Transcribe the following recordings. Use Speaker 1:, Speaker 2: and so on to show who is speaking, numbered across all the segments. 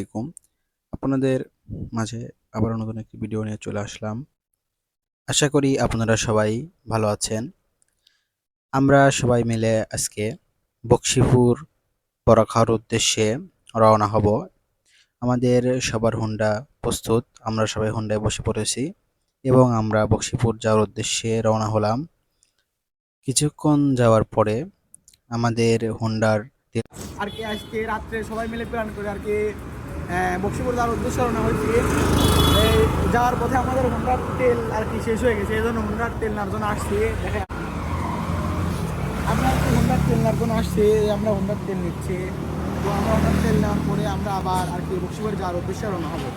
Speaker 1: আলাইকুম। আপনাদের মাঝে আবারও নতুন একটি ভিডিও নিয়ে চলে আসলাম। আশা করি আপনারা সবাই ভালো আছেন। আমরা সবাই মিলে আজকে বকশীপুর বড়া খাওয়ার উদ্দেশ্যে রওনা হব। আমাদের সবার হুন্ডা প্রস্তুত। আমরা সবাই হুন্ডায় বসে পড়েছি এবং আমরা বকশীপুর যাওয়ার উদ্দেশ্যে রওনা হলাম। কিছুক্ষণ যাওয়ার পরে আমাদের হুন্ডার
Speaker 2: আর কি আজকে রাত্রে সবাই মিলে প্ল্যান করে আর কি বক্সিপুর যাওয়ার উদ্দেশ্য রওনা হয়েছি। এই যাওয়ার পথে আমাদের হুন্ডার তেল আর কি শেষ হয়ে গেছে, এই জন্য হুন্ডার তেল নেওয়ার জন্য আসছি। দেখে আমরা আর কি হুন্ডার তেল নেওয়ার জন্য আসছি, আমরা হুন্ডার তেল নিচ্ছি। তো আমরা হুন্ডার তেল নেওয়ার পরে আমরা আবার আর কি বক্সিপুর যাওয়ার উদ্দেশ্যে রওনা হবো।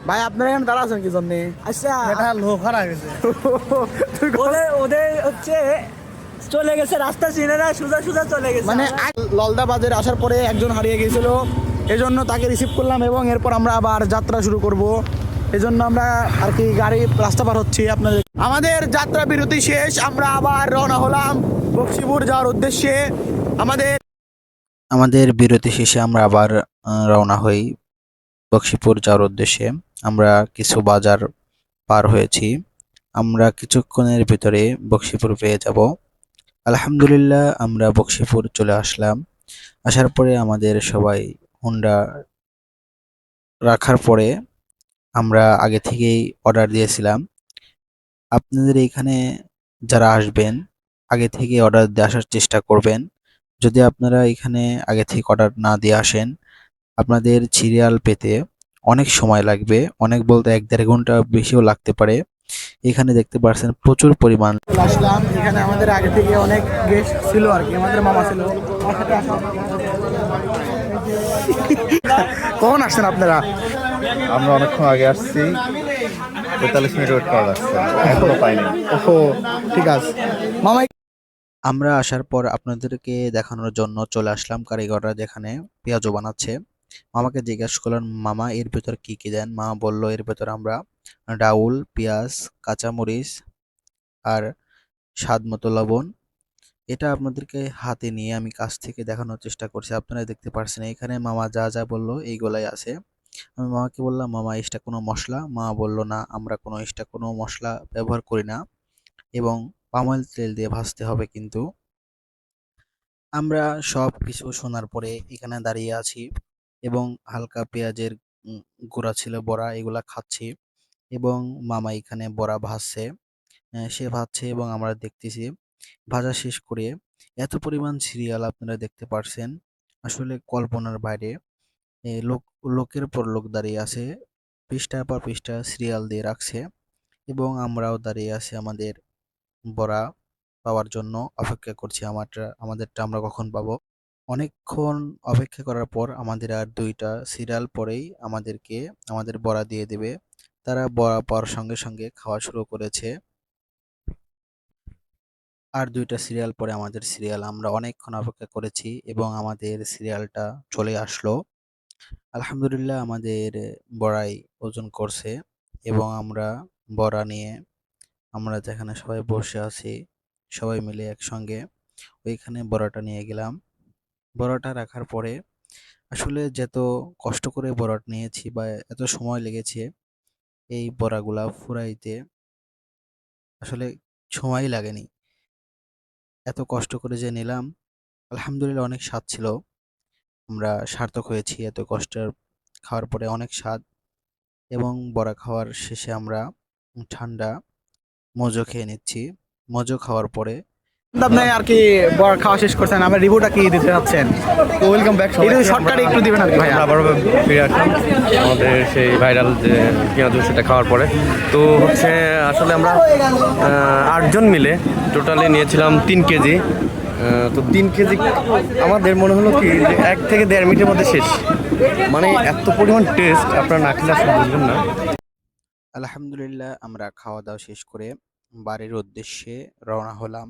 Speaker 2: ভাই আপনারা এখানে দাঁড়া আছেন কি জন্যে? আচ্ছা
Speaker 3: এটা লোক হারা গেছে।
Speaker 2: ওদের হচ্ছে চলে গেছে, রাস্তা চিনে না, সোজা সোজা চলে গেছে। মানে ললদা বাজারে আসার পরে একজন হারিয়ে গিয়েছিল, এজন্য তাকে রিসিভ করলাম এবং এরপর আমরা আবার যাত্রা শুরু করব। এজন্য আমরা আর কি গাড়ি রাস্তা পার হচ্ছি। আপনাদের আমাদের যাত্রা বিরতি শেষ, আমরা আবার রওনা হলাম বক্সিপুর যাওয়ার উদ্দেশ্যে।
Speaker 1: আমাদের বিরতি শেষে আমরা আবার রওনা হই বকশীপুর যাওয়ার উদ্দেশ্যে। আমরা কিছু বাজার পার হয়েছি। আমরা কিছুক্ষণের ভিতরে বকশীপুর পেয়ে যাব। আলহামদুলিল্লাহ আমরা বকশীপুর চলে আসলাম। আসার পরে আমাদের সবাই হুন্ডা রাখার পরে আমরা আগে থেকেই অর্ডার দিয়েছিলাম। আপনাদের এইখানে যারা আসবেন আগে থেকে অর্ডার দিয়ে আসার চেষ্টা করবেন। যদি আপনারা এখানে আগে থেকে অর্ডার না দিয়ে আসেন আপনাদের সিরিয়াল পেতে অনেক সময় লাগবে, অনেক বলতে 1-1.5 ঘন্টা বেশিও লাগতে পারে। এখানে দেখতে পাচ্ছেন প্রচুর পরিমাণ
Speaker 2: আসলাম এখানে, আমাদের আগে থেকে অনেক গেস্ট ছিল আর কি, আমাদের মামা ছিল। কখন আসছেন আপনারা?
Speaker 3: আমরা অনেকক্ষণ আগে আসছি, 45 মিনিট ওয়েট করা লাগছে, এখনো পাইনি।
Speaker 2: ওহো, ঠিক আছে মামা।
Speaker 1: আমরা আসার পর আপনাদেরকে দেখানোর জন্য চলে আসলাম কারিগররা যেখানে পেঁয়াজও বানাচ্ছে। মামাকে জিজ্ঞেস করলাম, মামা এর ভেতর কি কি দেন? মামা বলল এর ভেতর আমরা ডাউল, পেঁয়াজ, কাঁচামরিচ আর স্বাদ মতো লবণ। এটা আপনাদেরকে হাতে নিয়ে আমি কাছ থেকে দেখানোর চেষ্টা করছি। আপনারা দেখতে পাচ্ছেন এখানে মামা যা যা বললো এইগুলাই আছে। আমি মামাকে বললাম, মামা এক্সট্রা কোনো মশলা? মা বলল, না আমরা কোনো এক্সট্রা কোনো মশলা ব্যবহার করি না এবং পাম অয়েল তেল দিয়ে ভাজতে হবে। কিন্তু আমরা সব কিছু শোনার পরে এখানে দাঁড়িয়ে আছি এবং হালকা পেঁয়াজের গুঁড়া ছিল বড়া, এগুলা খাচ্ছি এবং মামা এখানে বড়া ভাজছে। সে ভাজছে এবং আমরা দেখতেছি। ভাজা শেষ করে এত পরিমাণ সিরিয়াল আপনারা দেখতে পারছেন, আসলে কল্পনার বাইরে। লোকের পর লোক দাঁড়িয়ে আছে, পৃষ্ঠার পর পৃষ্ঠা সিরিয়াল দিয়ে রাখছে এবং আমরাও দাঁড়িয়ে আছি আমাদের বড়া পাওয়ার জন্য অপেক্ষা করছি। আমাদেরটা আমরা কখন পাবো। অনেকক্ষণ অপেক্ষা করার পর আমাদের আর 2টা সিরিয়াল পরেই আমাদেরকে আমাদের বড়া দিয়ে দেবে। তারা বড়া পাওয়ার সঙ্গে সঙ্গে খাওয়া শুরু করেছে। আর 2টা সিরিয়াল পরে আমাদের সিরিয়াল। আমরা অনেকক্ষণ অপেক্ষা করেছি এবং আমাদের সিরিয়ালটা চলে আসলো। আলহামদুলিল্লাহ আমাদের বড়াই ওজন করছে এবং আমরা বড়া নিয়ে আমরা যেখানে সবাই বসে আছি সবাই মিলে একসঙ্গে ওইখানে বড়াটা নিয়ে গেলাম। বড়াটা রাখার পরে আসলে যত কষ্ট করে বড়াটা নিয়েছি বা এত সময় লেগেছে এই বড়াগুলা ফুরাইতে, আসলে সময়ই লাগেনি। এত কষ্ট করে যে নিলাম, আলহামদুলিল্লাহ অনেক স্বাদ ছিল। আমরা সার্থক হয়েছি এত কষ্টের। খাওয়ার পরে অনেক স্বাদ এবং বড়া খাওয়ার শেষে আমরা ঠান্ডা মজো খেয়ে নিচ্ছি। মজো খাওয়ার পরে
Speaker 2: আপনি আর কি বড় খাওয়া শেষ করছেন, আমার রিভিউটা কি দিতে যাচ্ছেন?
Speaker 3: তো ওয়েলকাম ব্যাক।
Speaker 2: একটু শর্টকাটে একটু দিবেন আর কি ভাই।
Speaker 3: আবারও ফিরে আসলাম আমাদের সেই ভাইরাল যে পেঁয়াজ সেটা খাওয়ার পরে। তো হচ্ছে আসলে আমরা 8 জন মিলে টোটালি নিয়েছিলাম 3 কেজি। তো 3 কেজি আমাদের মনে হলো কি যে 1 থেকে 1.5 মিনিটের মধ্যে শেষ। মানে এত পরিমাণ টেস্ট আপনারা না খেলে আসলে বুঝবেন না।
Speaker 1: আলহামদুলিল্লাহ আমরা খাওয়া দাওয়া শেষ করে বাড়ির উদ্দেশ্যে রওনা হলাম।